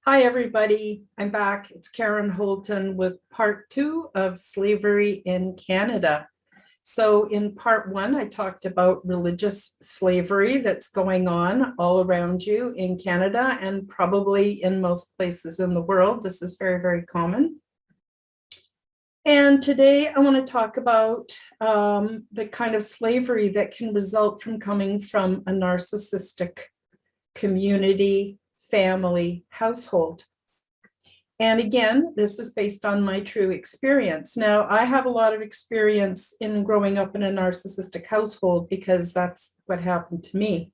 Hi, everybody. I'm back. It's Karen Holton with part 2 of slavery in Canada. So in part 1, I talked about religious slavery that's going on all around you in Canada and probably in most places in the world. This is very, very common. And today I want to talk about the kind of slavery that can result from coming from a narcissistic community, family, household. And again, this is based on my true experience. Now, I have a lot of experience in growing up in a narcissistic household because that's what happened to me.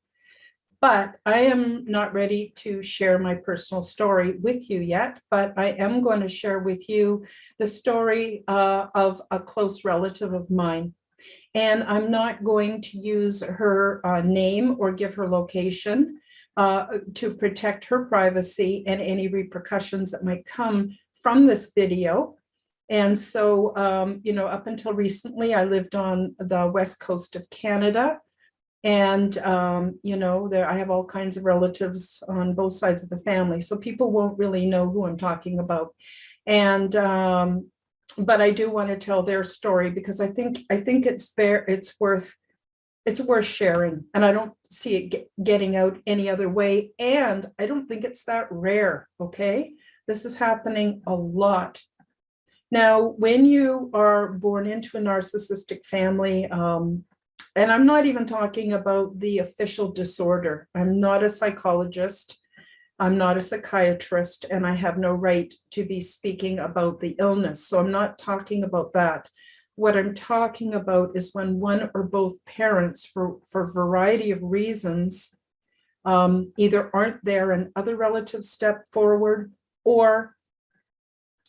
But I am not ready to share my personal story with you yet, but I am going to share with you the story of a close relative of mine. And I'm not going to use her name or give her location to protect her privacy and any repercussions that might come from this video. And so, up until recently, I lived on the west coast of Canada. And, there I have all kinds of relatives on both sides of the family. So people won't really know who I'm talking about. And, but I do want to tell their story because I think it's worth sharing, and I don't see it getting out any other way, and I don't think it's that rare. Okay, this is happening a lot. Now, when you are born into a narcissistic family, and I'm not even talking about the official disorder. I'm not a psychologist, I'm not a psychiatrist, and I have no right to be speaking about the illness, so I'm not talking about that. What I'm talking about is when one or both parents, for a variety of reasons, either aren't there and other relatives step forward, or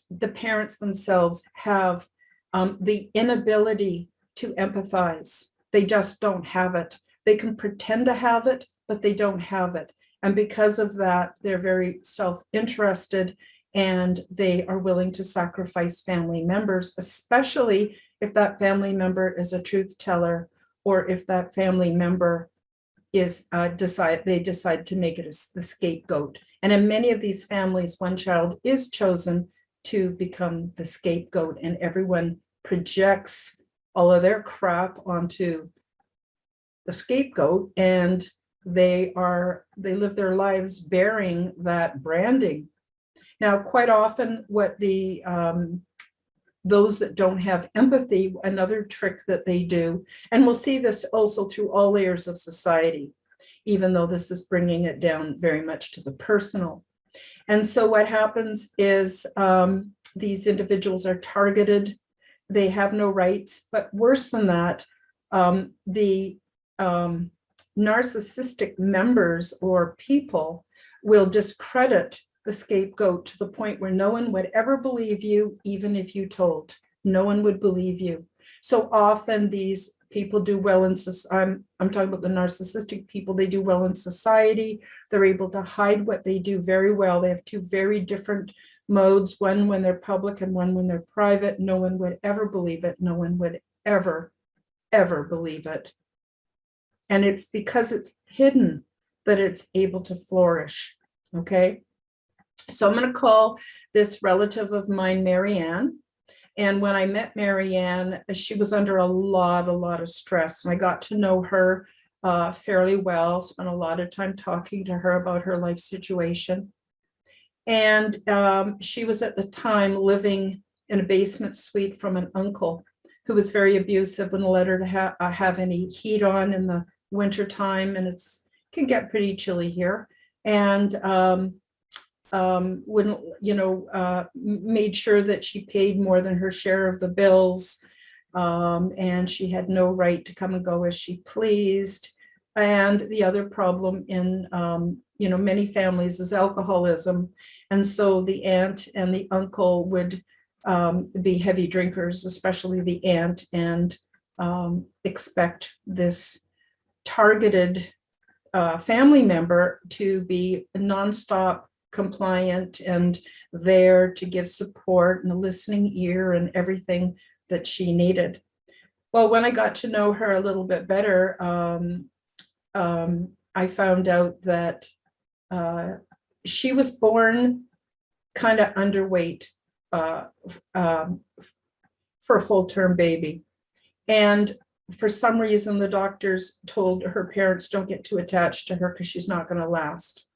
the parents themselves have the inability to empathize. They just don't have it. They can pretend to have it, but they don't have it. And because of that, they're very self-interested and they are willing to sacrifice family members, especially if that family member is a truth teller, or if that family member is decide to make it the scapegoat. And in many of these families, one child is chosen to become the scapegoat, and everyone projects all of their crap onto the scapegoat, and they live their lives bearing that branding. Now, quite often, what those that don't have empathy, another trick that they do, and we'll see this also through all layers of society, even though this is bringing it down very much to the personal. And so what happens is these individuals are targeted. They have no rights, but worse than that, the narcissistic members or people will discredit the scapegoat to the point where no one would ever believe you, even if you told. No one would believe you. So often these people do well in society. I'm talking about the narcissistic people. They do well in society. They're able to hide what they do very well. They have two very different modes, one when they're public and one when they're private. No one would ever believe it. No one would ever believe it. And it's because it's hidden that it's able to flourish. Okay. So I'm going to call this relative of mine Marianne. And when I met Marianne, she was under a lot of stress. And I got to know her fairly well, spent a lot of time talking to her about her life situation. And she was at the time living in a basement suite from an uncle who was very abusive, wouldn't let her to have any heat on in the winter time. And it can get pretty chilly here. And wouldn't, made sure that she paid more than her share of the bills. And she had no right to come and go as she pleased. And the other problem in, many families is alcoholism. And so the aunt and the uncle would be heavy drinkers, especially the aunt, and expect this targeted family member to be nonstop compliant and there to give support and a listening ear and everything that she needed. Well, when I got to know her a little bit better, I found out that she was born kind of underweight uh, for a full-term baby. And for some reason, the doctors told her parents, don't get too attached to her because she's not going to last.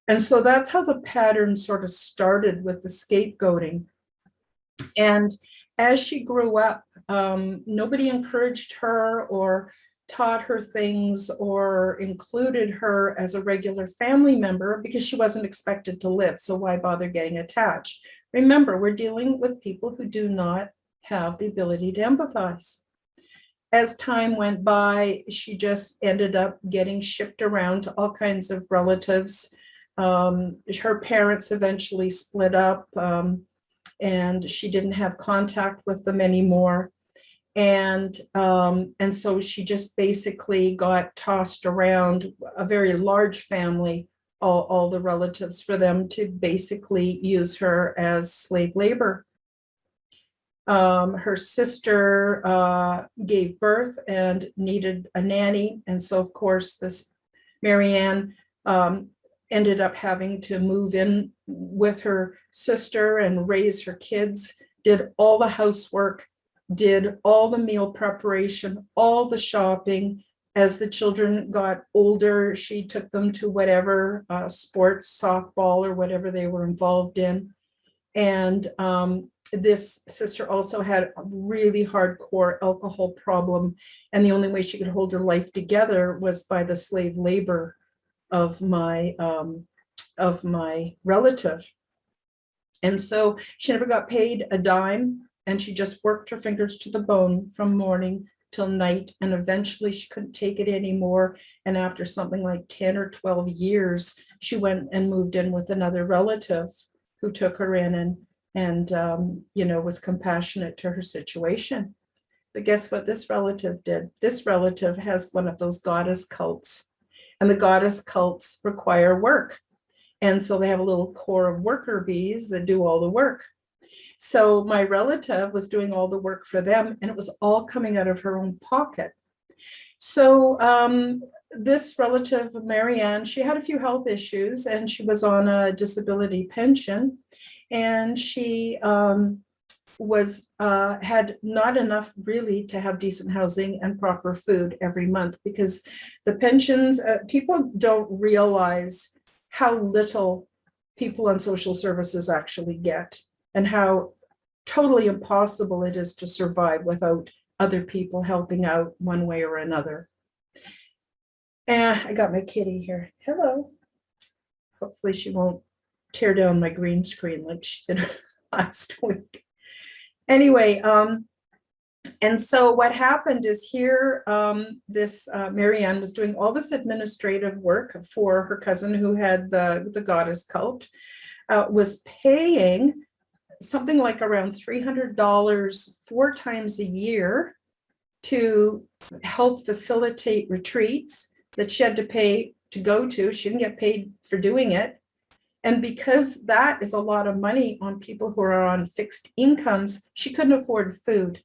And so that's how the pattern sort of started with the scapegoating. And as she grew up, nobody encouraged her or taught her things or included her as a regular family member because she wasn't expected to live. So why bother getting attached? Remember, we're dealing with people who do not have the ability to empathize. As time went by, she just ended up getting shipped around to all kinds of relatives. Her parents eventually split up, and she didn't have contact with them anymore. And so she just basically got tossed around a very large family, all the relatives, for them to basically use her as slave labor. Her sister gave birth and needed a nanny. And so, of course, this Marianne ended up having to move in with her sister and raise her kids, did all the housework, did all the meal preparation, all the shopping. As the children got older, she took them to whatever sports, softball, or whatever they were involved in. And this sister also had a really hardcore alcohol problem. And the only way she could hold her life together was by the slave labor of my relative. And so she never got paid a dime, and she just worked her fingers to the bone from morning till night. And eventually she couldn't take it anymore. And after something like 10 or 12 years, she went and moved in with another relative who took her in and was compassionate to her situation. But guess what this relative did? This relative has one of those goddess cults, and the goddess cults require work. And so they have a little core of worker bees that do all the work. So my relative was doing all the work for them, and it was all coming out of her own pocket. So this relative, Marianne, she had a few health issues, and she was on a disability pension, and she had not enough really to have decent housing and proper food every month, because the pensions, people don't realize how little people on social services actually get, and how totally impossible it is to survive without other people helping out one way or another. And I got my kitty here. Hello. Hopefully she won't tear down my green screen like she did last week. Anyway, and so what happened is here, this Marianne was doing all this administrative work for her cousin who had the goddess cult, was paying something like around $300 4 times a year to help facilitate retreats that she had to pay to go to. She didn't get paid for doing it. And because that is a lot of money on people who are on fixed incomes, she couldn't afford food.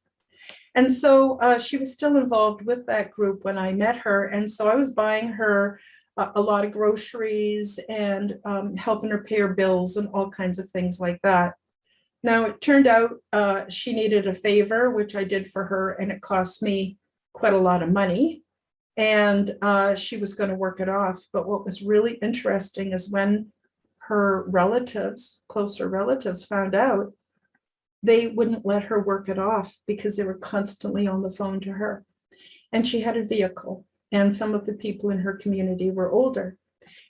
And so she was still involved with that group when I met her. And so I was buying her a lot of groceries and helping her pay her bills and all kinds of things like that. Now, it turned out she needed a favor, which I did for her, and it cost me quite a lot of money. And she was going to work it off. But what was really interesting is when her relatives, closer relatives, found out, they wouldn't let her work it off because they were constantly on the phone to her. And she had a vehicle, and some of the people in her community were older.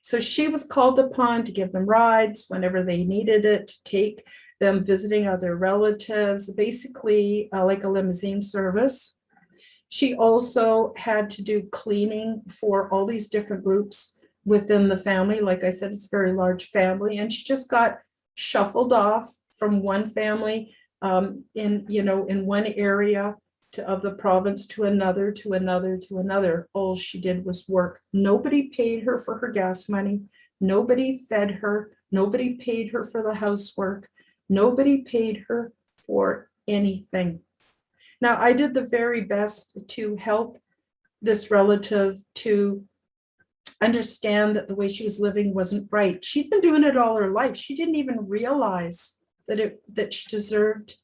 So she was called upon to give them rides whenever they needed it, to take them visiting other relatives, basically like a limousine service. She also had to do cleaning for all these different groups within the family. Like I said, it's a very large family, and she just got shuffled off from one family in one area of the province to another, to another, to another. All she did was work. Nobody paid her for her gas money. Nobody fed her. Nobody paid her for the housework. Nobody paid her for anything. Now, I did the very best to help this relative to understand that the way she was living wasn't right. She'd been doing it all her life. She didn't even realize that she deserved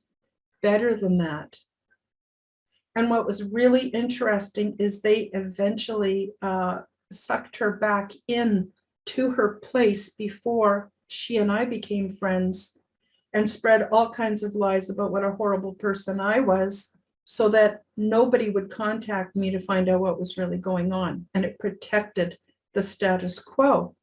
better than that. And what was really interesting is they eventually sucked her back in to her place before she and I became friends, and spread all kinds of lies about what a horrible person I was, so that nobody would contact me to find out what was really going on. And it protected the status quo.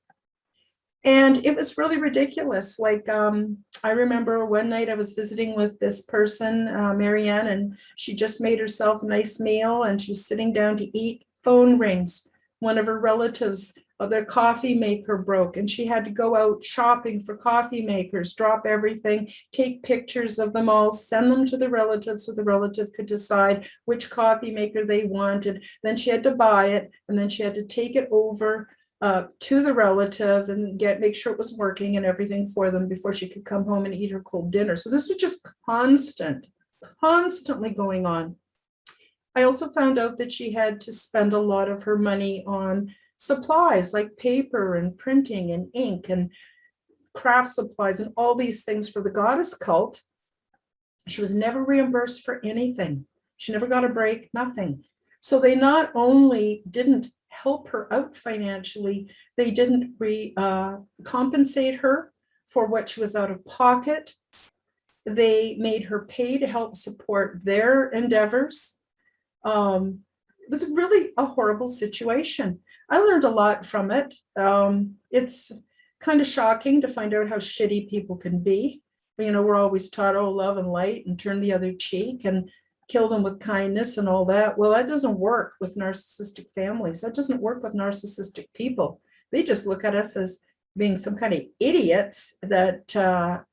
And it was really ridiculous. Like, I remember one night I was visiting with this person, Marianne, and she just made herself a nice meal and she was sitting down to eat. Phone rings. One of her relatives, their coffee maker broke, and she had to go out shopping for coffee makers, drop everything, take pictures of them all, send them to the relative so the relative could decide which coffee maker they wanted. Then she had to buy it, and then she had to take it over to the relative and make sure it was working and everything for them before she could come home and eat her cold dinner. So this was just constantly going on. I also found out that she had to spend a lot of her money on supplies like paper and printing and ink and craft supplies and all these things for the goddess cult. She was never reimbursed for anything. She never got a break, nothing. So they not only didn't help her out financially, they didn't compensate her for what she was out of pocket. They made her pay to help support their endeavors. It was really a horrible situation. I learned a lot from it. It's kind of shocking to find out how shitty people can be. You know, we're always taught, oh, love and light and turn the other cheek and kill them with kindness and all that. Well, that doesn't work with narcissistic families. That doesn't work with narcissistic people. They just look at us as being some kind of idiots, that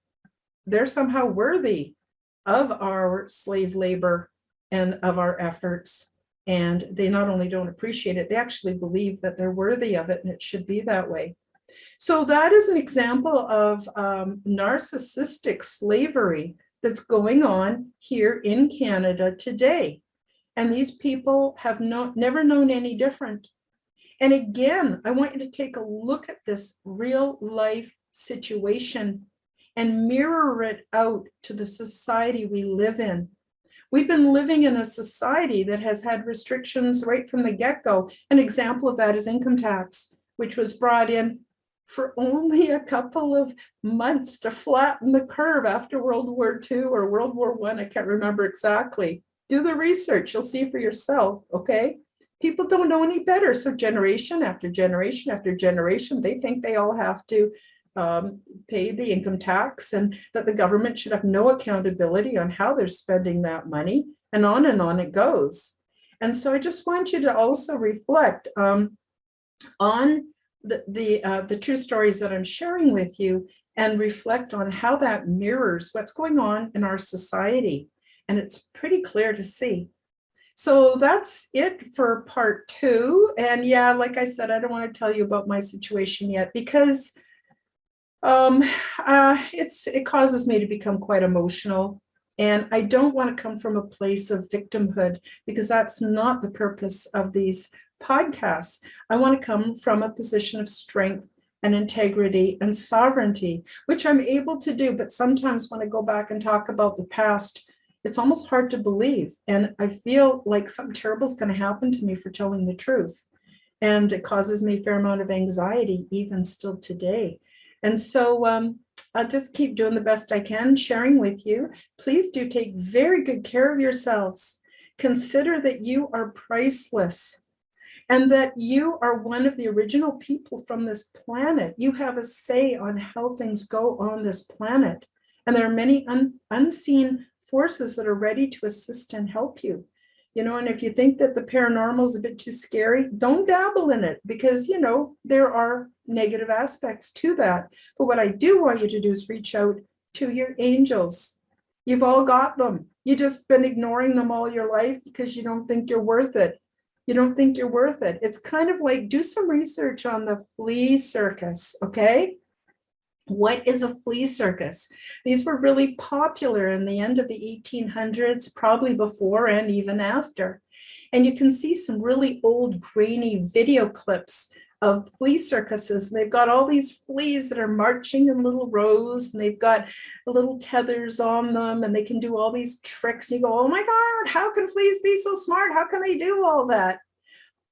they're somehow worthy of our slave labor and of our efforts. And they not only don't appreciate it, they actually believe that they're worthy of it and it should be that way. So that is an example of narcissistic slavery that's going on here in Canada today. And these people have never known any different. And again, I want you to take a look at this real life situation and mirror it out to the society we live in. We've been living in a society that has had restrictions right from the get-go. An example of that is income tax, which was brought in for only a couple of months to flatten the curve after World War II or World War I. I can't remember exactly. Do the research, you'll see for yourself, okay? People don't know any better. So generation after generation after generation, they think they all have to pay the income tax and that the government should have no accountability on how they're spending that money, and on it goes. And so I just want you to also reflect on the true stories that I'm sharing with you, and reflect on how that mirrors what's going on in our society. And it's pretty clear to see. So that's it for part 2. And yeah, like I said, I don't want to tell you about my situation yet because it causes me to become quite emotional. And I don't want to come from a place of victimhood, because that's not the purpose of these podcasts. I want to come from a position of strength and integrity and sovereignty, which I'm able to do. But sometimes when I go back and talk about the past, it's almost hard to believe. And I feel like something terrible is going to happen to me for telling the truth. And it causes me a fair amount of anxiety, even still today. And so I'll just keep doing the best I can, sharing with you. Please do take very good care of yourselves. Consider that you are priceless and that you are one of the original people from this planet. You have a say on how things go on this planet. And there are many unseen forces that are ready to assist and help you. You know, and if you think that the paranormal is a bit too scary, don't dabble in it, because, you know, there are negative aspects to that. But what I do want you to do is reach out to your angels. You've all got them. You've just been ignoring them all your life because you don't think you're worth it. You don't think you're worth it. It's kind of like, do some research on the flea circus, okay? What is a flea circus? These were really popular in the end of the 1800s, probably before and even after. And you can see some really old grainy video clips of flea circuses. And they've got all these fleas that are marching in little rows, and they've got little tethers on them, and they can do all these tricks. You go, oh my God, how can fleas be so smart? How can they do all that?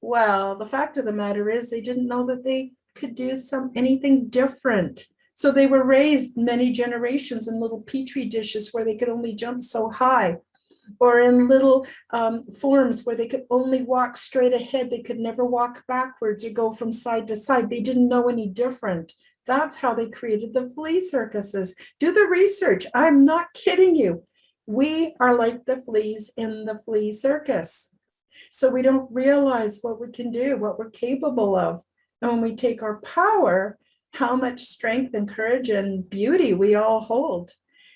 Well, the fact of the matter is they didn't know that they could do anything different. So they were raised many generations in little petri dishes where they could only jump so high, or in little forms where they could only walk straight ahead. They could never walk backwards or go from side to side. They didn't know any different. That's how they created the flea circuses. Do the research. I'm not kidding you. We are like the fleas in the flea circus. So we don't realize what we can do, what we're capable of. And when we take our power, how much strength and courage and beauty we all hold.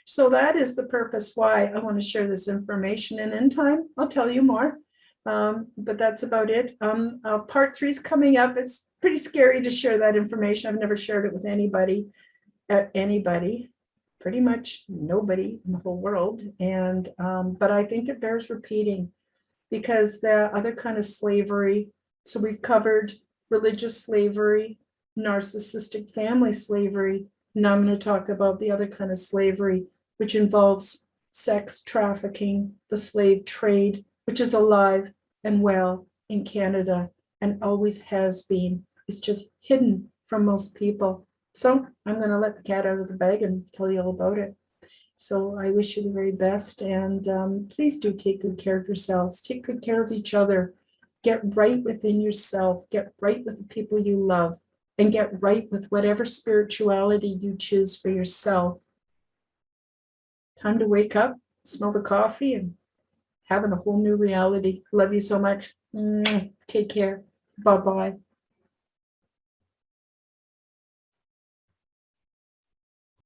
So that is the purpose why I want to share this information. And in time, I'll tell you more. But that's about it. Part 3 is coming up. It's pretty scary to share that information. I've never shared it with anybody, pretty much nobody in the whole world. And but I think it bears repeating, because the other kind of slavery, so we've covered religious slavery, narcissistic family slavery. Now I'm going to talk about the other kind of slavery, which involves sex trafficking, the slave trade, which is alive and well in Canada and always has been. It's just hidden from most people. So I'm going to let the cat out of the bag and tell you all about it. So I wish you the very best, and please do take good care of yourselves. Take good care of each other. Get right within yourself. Get right with the people you love, and get right with whatever spirituality you choose for yourself. Time to wake up, smell the coffee, and having a whole new reality. Love you so much. Take care. Bye-bye.